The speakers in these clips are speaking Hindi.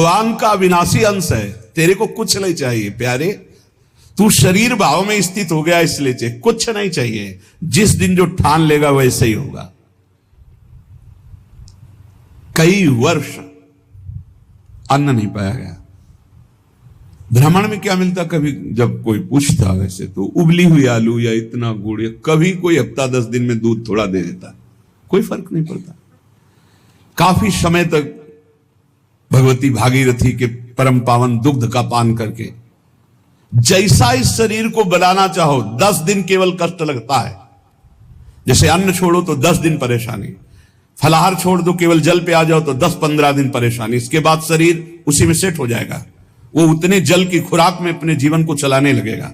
भगवान का अविनाशी अंश है, तेरे को कुछ नहीं चाहिए प्यारे, तू शरीर भाव में स्थित हो गया इसलिए चाहिए, कुछ नहीं चाहिए। जिस दिन जो ठान लेगा वैसे ही होगा। कई वर्ष अन्न नहीं पाया गया। ब्राह्मण में क्या मिलता, कभी जब कोई पूछता वैसे तो उबली हुई आलू या इतना गुड़, या कभी कोई हफ्ता 10 दिन में दूध थोड़ा दे देता, कोई फर्क नहीं पड़ता। काफी समय तक भगवती भागीरथी के परम पावन दुग्ध का पान करके जैसा इस शरीर को बनाना चाहो 10 दिन केवल कष्ट लगता है। जैसे अन्न छोड़ो तो 10 दिन परेशानी, फलाहार छोड़ दो केवल जल पे आ जाओ तो 10-15 दिन परेशानी, इसके बाद शरीर उसी में सेट हो जाएगा। वो उतने जल की खुराक में अपने जीवन को चलाने लगेगा।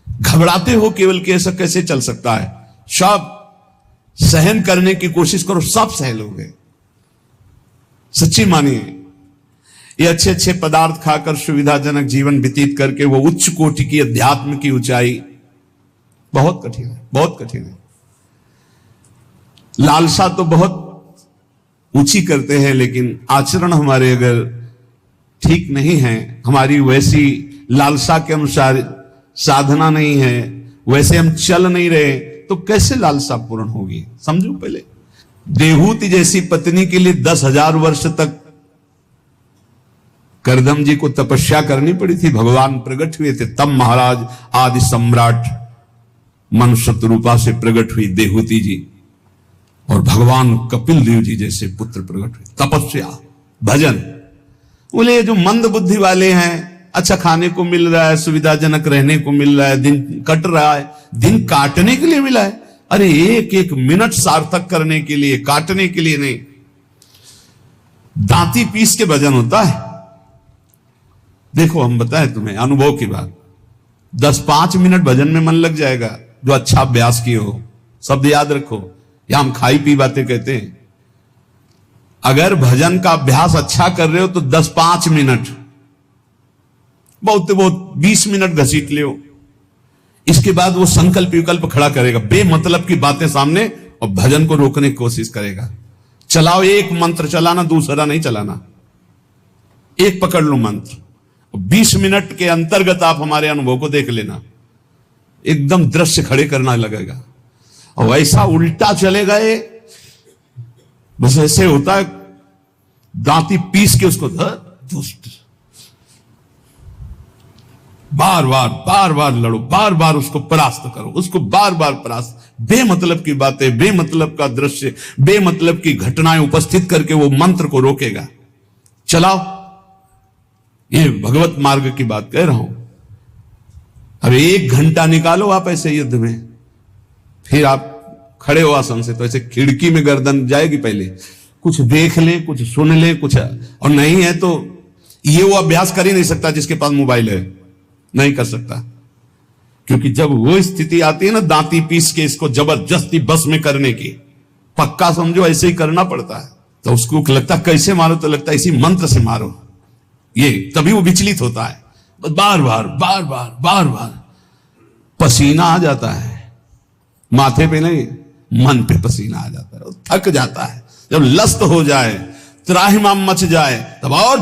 घबराते हो केवल कि ऐसा कैसे चल सकता है, सब सहन करने की कोशिश करो, सब सह लोगे। सच्ची मानिए, ये अच्छे अच्छे पदार्थ खाकर सुविधाजनक जीवन व्यतीत करके वो उच्च कोटि की अध्यात्म की ऊंचाई बहुत कठिन है, बहुत कठिन है। लालसा तो बहुत ऊंची करते हैं, लेकिन आचरण हमारे अगर ठीक नहीं है, हमारी वैसी लालसा के अनुसार साधना नहीं है, वैसे हम चल नहीं रहे, तो कैसे लालसा पूर्ण होगी? समझो पहले, देहूति जैसी पत्नी के लिए 10,000 वर्ष तक करदम जी को तपस्या करनी पड़ी थी। भगवान प्रकट हुए थे, तब महाराज आदि सम्राट मनुष्य रूपा से प्रकट हुई देहूति जी, और भगवान कपिल देव जी जैसे पुत्र प्रकट हुए। तपस्या, भजन। बोले जो मंद बुद्धि वाले हैं, अच्छा खाने को मिल रहा है, सुविधाजनक रहने को मिल रहा है, दिन कट रहा है, दिन काटने के लिए मिला है, अरे एक एक मिनट सार्थक करने के लिए, काटने के लिए नहीं। दांती पीस के भजन होता है। देखो हम बताएं तुम्हें अनुभव की बात, 10-5 मिनट भजन में मन लग जाएगा, जो अच्छा अभ्यास किए हो। शब्द याद रखो, या हम खाई पी बातें कहते हैं। अगर भजन का अभ्यास अच्छा कर रहे हो तो 10-5 मिनट, बहुत बहुत 20 मिनट घसीट ले। इसके बाद वो संकल्प विकल्प खड़ा करेगा, बेमतलब की बातें सामने, और भजन को रोकने की कोशिश करेगा। चलाओ, एक मंत्र चलाना, दूसरा नहीं चलाना, एक पकड़ लो मंत्र। 20 मिनट के अंतर्गत आप हमारे अनुभव को देख लेना, एकदम दृश्य खड़े करना लगेगा। और ऐसा उल्टा चले गए, बस ऐसे होता है, दांती पीस के उसको दुष्ट, बार बार लड़ो, बार बार उसको परास्त करो, उसको बार बार परास्त। बेमतलब की बातें, बेमतलब का दृश्य, बेमतलब की घटनाएं उपस्थित करके वो मंत्र को रोकेगा। चलाओ, ये भगवत मार्ग की बात कह रहा हूं। अब 1 घंटा निकालो आप ऐसे युद्ध में, फिर आप खड़े हो आसन से तो ऐसे खिड़की में गर्दन जाएगी, पहले कुछ देख ले, कुछ सुन ले, कुछ, और नहीं है तो ये वो अभ्यास कर ही नहीं सकता जिसके पास मोबाइल है, नहीं कर सकता। क्योंकि जब वो स्थिति आती है ना, दांती पीस के इसको जबरदस्ती बस में करने की, पक्का समझो ऐसे ही करना पड़ता है। तो उसको लगता कैसे मारो, तो लगता है इसी मंत्र से मारो, ये तभी वो विचलित होता है। बार बार पसीना आ जाता है, माथे पे नहीं, मन पे पसीना आ जाता है, थक जाता है। जब लस्त हो जाए, त्राहिमाम मच जाए, तब और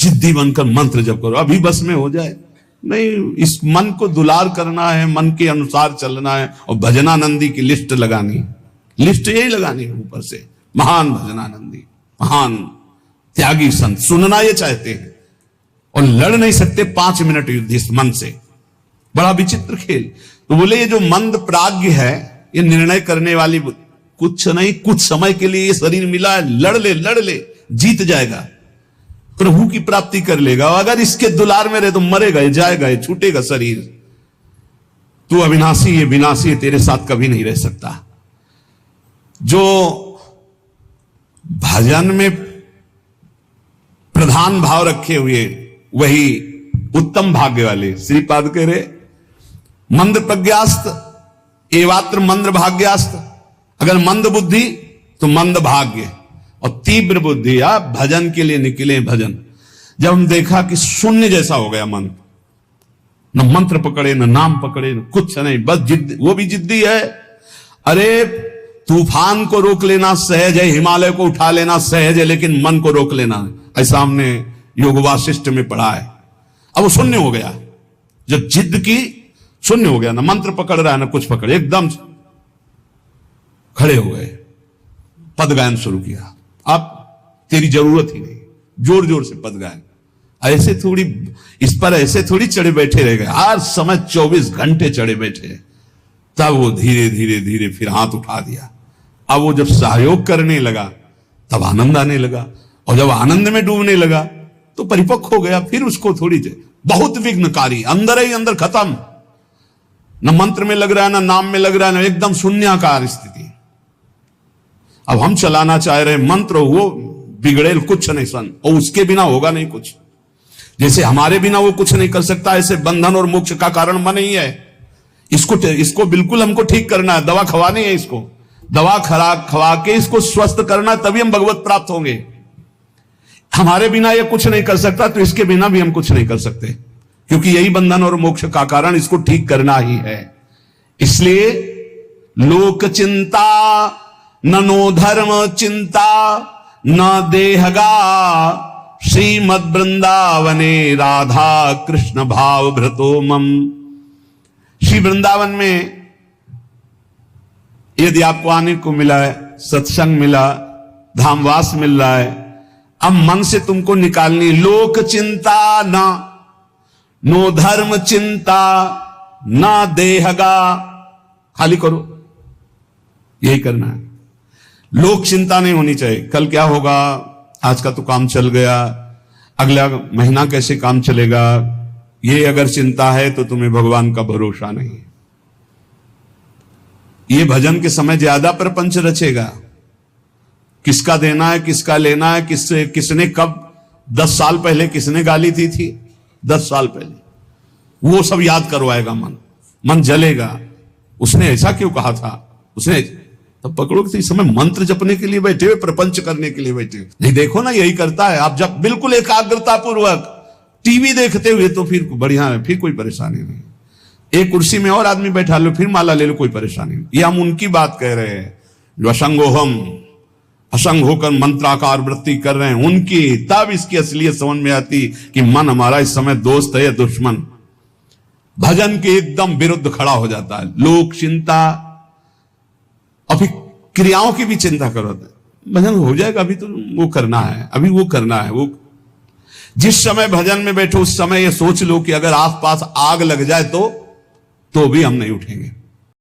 जिद्दी बनकर मंत्र जप करो, अभी बस में हो जाए। नहीं, इस मन को दुलार करना है, मन के अनुसार चलना है, और भजनानंदी की लिस्ट लगानी, लिस्ट यही लगानी है ऊपर से। महान भजनानंदी, महान त्यागी संत, सुनना ये चाहते हैं और लड़ नहीं सकते 5 मिनट युद्ध इस मन से। बड़ा विचित्र खेल। तो बोले ये जो मंद प्राज्ञ है, ये निर्णय करने वाली कुछ नहीं, कुछ समय के लिए ये शरीर मिला है, लड़ ले, जीत जाएगा, प्रभु की प्राप्ति कर लेगा। अगर इसके दुलार में रहे तो मरेगा, जाएगा, छूटेगा शरीर। तू अविनाशी है, विनाशी है, तेरे साथ कभी नहीं रह सकता। जो भजन में प्रधान भाव रखे हुए, वही उत्तम भाग्य वाले। श्रीपाद कह रहे, मंद प्रज्ञास्त एवात्र मंद भाग्यास्त। अगर मंद बुद्धि तो मंद भाग्य, और तीव्र बुद्धि आप भजन के लिए निकले। भजन जब हम देखा कि शून्य जैसा हो गया मन, न मंत्र पकड़े, न नाम पकड़े, न कुछ नहीं, बस जिद्दी, वो भी जिद्दी है। अरे तूफान को रोक लेना सहज है, हिमालय को उठा लेना सहज है, लेकिन मन को रोक लेना, ऐसा हमने योग वासिष्ठ में पढ़ा है। अब वो शून्य हो गया, जब जिद की शून्य हो गया, ना मंत्र पकड़ रहा है ना कुछ पकड़, एकदम खड़े हो गए, पद गायन शुरू किया। अब तेरी जरूरत ही नहीं, जोर जोर से पद गायन। ऐसे थोड़ी इस पर ऐसे थोड़ी चढ़े बैठे रह गए, हर समय 24 घंटे चढ़े बैठे। तब वो धीरे धीरे धीरे फिर हाथ उठा दिया। अब वो जब सहयोग करने लगा तब आनंद आने लगा, और जब आनंद में डूबने लगा तो परिपक्व हो गया। फिर उसको थोड़ी बहुत विघ्नकारी, अंदर ही अंदर खत्म, न मंत्र में लग रहा है, ना नाम में लग रहा है, ना एकदम शून्याकार स्थिति। अब हम चलाना चाह रहे मंत्र, वो बिगड़ेल कुछ नहीं सन, और उसके बिना होगा नहीं कुछ। जैसे हमारे बिना वो कुछ नहीं कर सकता, ऐसे बंधन और मोक्ष का कारण मन ही है। इसको बिल्कुल हमको ठीक करना है, दवा खवानी है, इसको दवा खवा के इसको स्वस्थ करना, तभी हम भगवत प्राप्त होंगे। हमारे बिना ये कुछ नहीं कर सकता, तो इसके बिना भी हम कुछ नहीं कर सकते, क्योंकि यही बंधन और मोक्ष का कारण, इसको ठीक करना ही है। इसलिए लोक चिंता ननो धर्म चिंता न देहगा, श्रीमद वृंदावने राधा कृष्ण भाव भ्रतो मम। श्री वृंदावन में यदि आपको आने को मिला है, सत्संग मिला, धामवास मिल रहा है, अब मन से तुमको निकालनी लोक चिंता ना, नो धर्म चिंता ना देहगा, खाली करो, यही करना है। लोक चिंता नहीं होनी चाहिए, कल क्या होगा, आज का तो काम चल गया, अगला महीना कैसे काम चलेगा, ये अगर चिंता है तो तुम्हें भगवान का भरोसा नहीं है। ये भजन के समय ज्यादा प्रपंच रचेगा, किसका देना है, किसका लेना है, किसने कब 10 साल पहले किसने गाली दी थी, 10 साल पहले, वो सब याद करवाएगा। मन जलेगा, उसने ऐसा क्यों कहा था, उसने तब पकड़ो कि इस समय मंत्र जपने के लिए बैठे हुए, प्रपंच करने के लिए बैठे हुए। नहीं, देखो ना यही करता है। आप जब बिल्कुल एकाग्रता पूर्वक टीवी देखते हुए तो फिर बढ़िया है, फिर कोई परेशानी नहीं। एक कुर्सी में और आदमी बैठा लो, फिर माला ले लो, कोई परेशानी नहीं। ये हम उनकी बात कह रहे हैं जो असंगोहम असंग होकर मंत्राकार वृत्ति कर रहे हैं, उनकी तब इसकी असलियत समझ में आती कि मन हमारा इस समय दोस्त है या दुश्मन। भजन के एकदम विरुद्ध खड़ा हो जाता है। लोक चिंता, अभी क्रियाओं की भी चिंता करो, भजन हो जाएगा, अभी तो वो करना है, अभी वो करना है। वो जिस समय भजन में बैठो उस समय ये सोच लो कि अगर आसपास आग लग जाए तो भी हम नहीं उठेंगे।